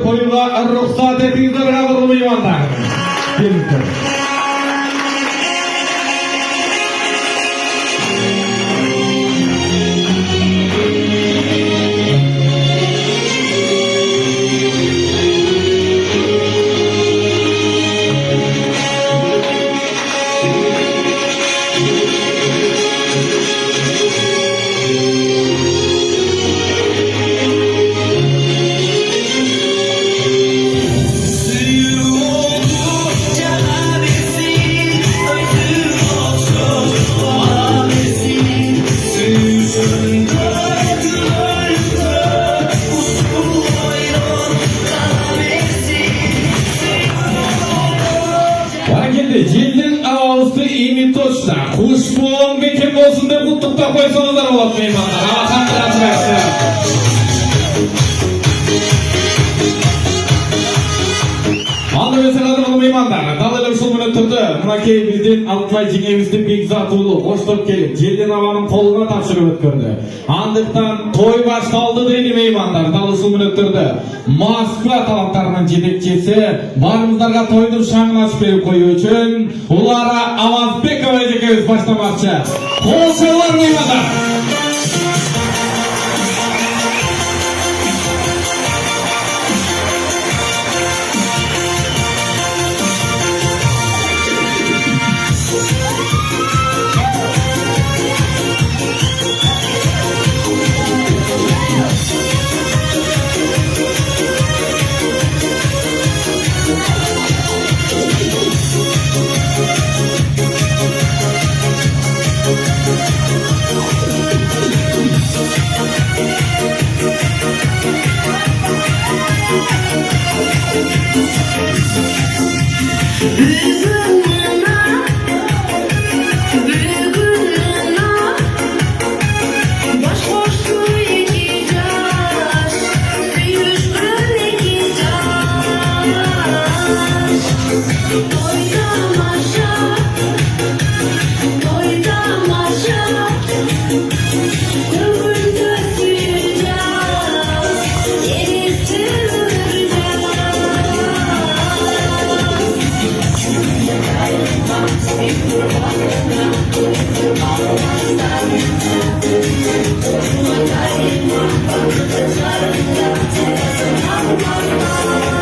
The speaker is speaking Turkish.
Koyuğa ruhsat ettiğinizde beraber olmaymanlar. Cildin ağızı iyi toçta, kuşbuğun bekim olsun diye kutlukta koysanızlar olalım meymanlar. Allah'tan biraz versin. Anda mesela da meymanlar. Dalıyla usul minutturdu. Münakey bizden Altay Cingeviz'de bir zatulu. Hoştur kelip. Cildin havanın koluna tapşırıp ötkürdü. Andıktan toy baştaldı deydi meymanlar. Dalı usul minutturdu. Moskva talaplarının jedekçisi barımızlarga toydun şangını açıp verip koyu üçün ulara Avazbek Avazbek'e başlamakçı. Kolşalar meymanlar. Thank you.